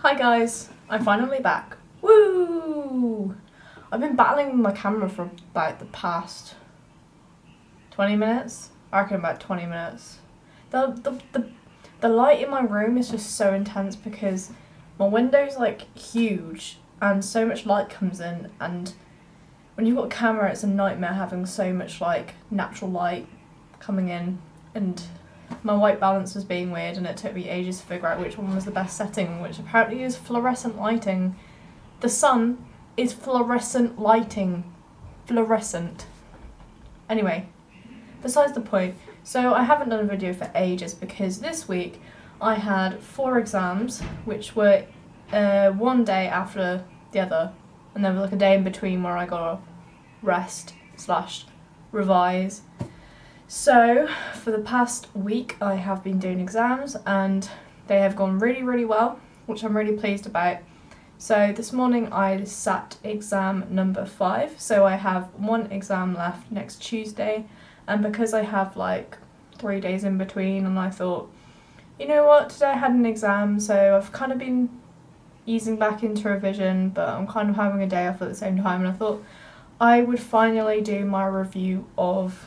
Hi guys, I'm finally back. Woo! I've been battling with my camera for about the past 20 minutes. I reckon about 20 minutes. The light in my room is just so intense because my window's like huge and so much light comes in, and when you've got a camera it's a nightmare having so much like natural light coming in, and my white balance was being weird and it took me ages to figure out which one was the best setting, which apparently is fluorescent lighting. The sun is fluorescent lighting. Fluorescent. Anyway, besides the point, so I haven't done a video for ages because this week I had 4 exams, which were one day after the other, and there was like a day in between where I got to rest / revise. So for the past week I have been doing exams and they have gone really, really well, which I'm really pleased about. So this morning I sat exam number 5, so I have 1 exam left next Tuesday, and because I have like 3 days in between, and I thought, you know what, today I had an exam, so I've kind of been easing back into revision, but I'm kind of having a day off at the same time, and I thought I would finally do my review of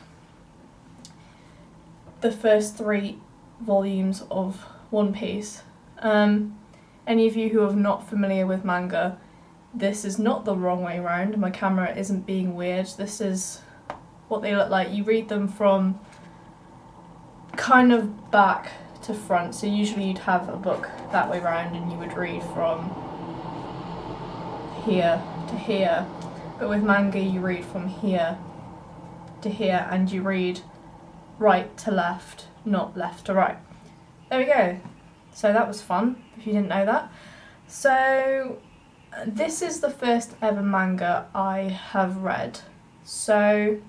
the first 3 volumes of One Piece. Any of you who are not familiar with manga, this is not the wrong way around. My camera isn't being weird. This is what they look like. You read them from kind of back to front. So usually you'd have a book that way around and you would read from here to here. But with manga you read from here to here, and you read right to left, not left to right. There we go. So that was fun, if you didn't know that. So this is the first ever manga I have read. So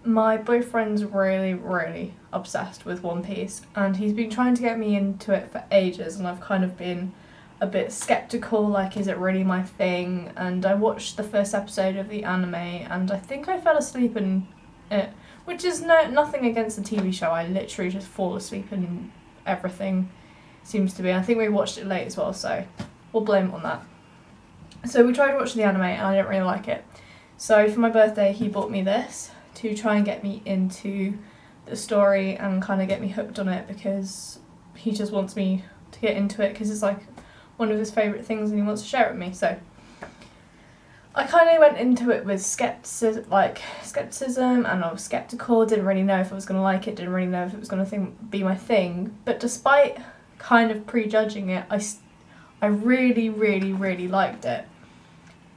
my boyfriend's really, really obsessed with One Piece, and he's been trying to get me into it for ages, and I've kind of been a bit skeptical, like, is it really my thing? And I watched the first episode of the anime and I think I fell asleep in it. Which is nothing against the TV show, I literally just fall asleep in everything, seems to be. I think we watched it late as well, so we'll blame it on that. So we tried watching the anime and I didn't really like it. So for my birthday he bought me this to try and get me into the story and kind of get me hooked on it, because he just wants me to get into it because it's like one of his favourite things and he wants to share it with me. So I kind of went into it with skepticism, and I was skeptical, didn't really know if I was going to like it, didn't really know if it was going to be my thing. But despite kind of prejudging it, I really, really, really liked it.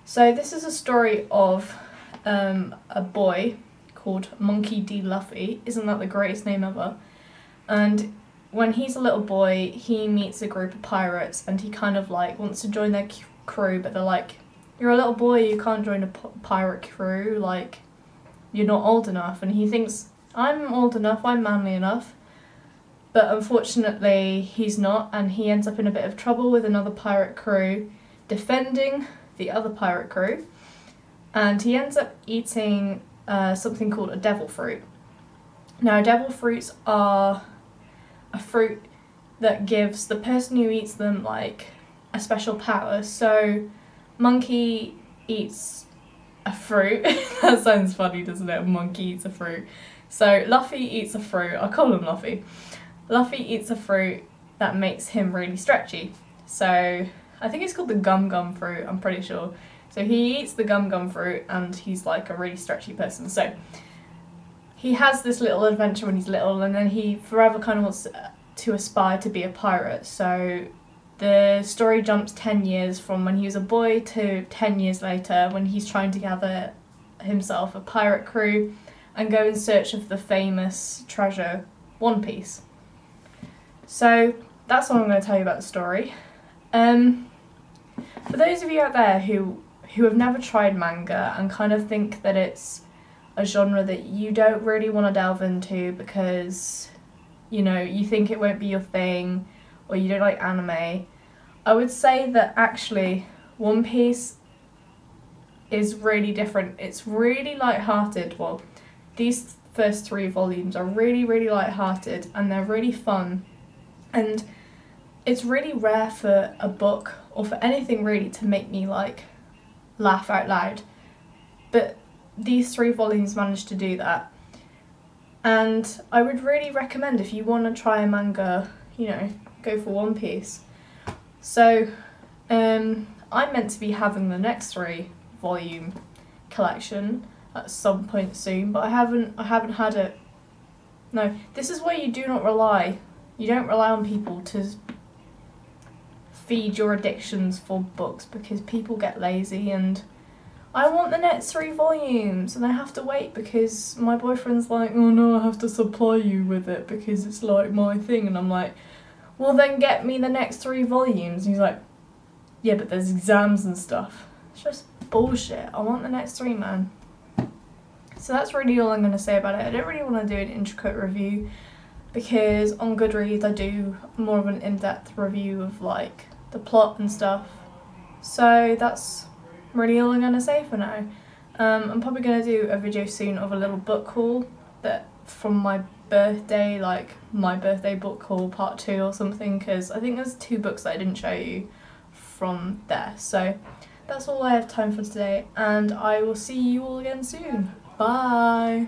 So this is a story of a boy called Monkey D. Luffy. Isn't that the greatest name ever? And when he's a little boy, he meets a group of pirates and he kind of like wants to join their crew, but they're like, you're a little boy, you can't join a pirate crew, like, you're not old enough. And he thinks, I'm old enough, I'm manly enough. But unfortunately, he's not, and he ends up in a bit of trouble with another pirate crew, defending the other pirate crew. And he ends up eating something called a devil fruit. Now, devil fruits are a fruit that gives the person who eats them, like, a special power. So Monkey eats a fruit. That sounds funny, doesn't it? Monkey eats a fruit. So Luffy eats a fruit. I call him Luffy. Luffy eats a fruit that makes him really stretchy. So I think it's called the Gum Gum fruit, I'm pretty sure. So he eats the Gum Gum fruit and he's like a really stretchy person. So he has this little adventure when he's little, and then he forever kind of wants to aspire to be a pirate. So the story jumps 10 years from when he was a boy to 10 years later, when he's trying to gather himself a pirate crew and go in search of the famous treasure, One Piece. So that's all I'm going to tell you about the story. For those of you out there who have never tried manga and kind of think that it's a genre that you don't really want to delve into because, you know, you think it won't be your thing, or you don't like anime, I would say that actually One Piece is really different. It's really light-hearted. Well, these first 3 volumes are really, really light-hearted and they're really fun. And it's really rare for a book, or for anything really, to make me like laugh out loud. But these 3 volumes managed to do that. And I would really recommend, if you want to try a manga, you know, go for One Piece. So I'm meant to be having the next 3 volume collection at some point soon, but I haven't had it. No, this is where you don't rely on people to feed your addictions for books, because people get lazy, and I want the next 3 volumes and I have to wait because my boyfriend's like, oh no, I have to supply you with it because it's like my thing, and I'm like, well then get me the next 3 volumes. And he's like, yeah, but there's exams and stuff. It's just bullshit. I want the next 3, man. So that's really all I'm going to say about it. I don't really want to do an intricate review because on Goodreads I do more of an in-depth review of like the plot and stuff. So that's really all I'm going to say for now. I'm probably going to do a video soon of a little book haul that from my birthday, like my birthday book haul part 2 or something, because I think there's 2 books that I didn't show you from there. So that's all I have time for today, and I will see you all again soon. Bye!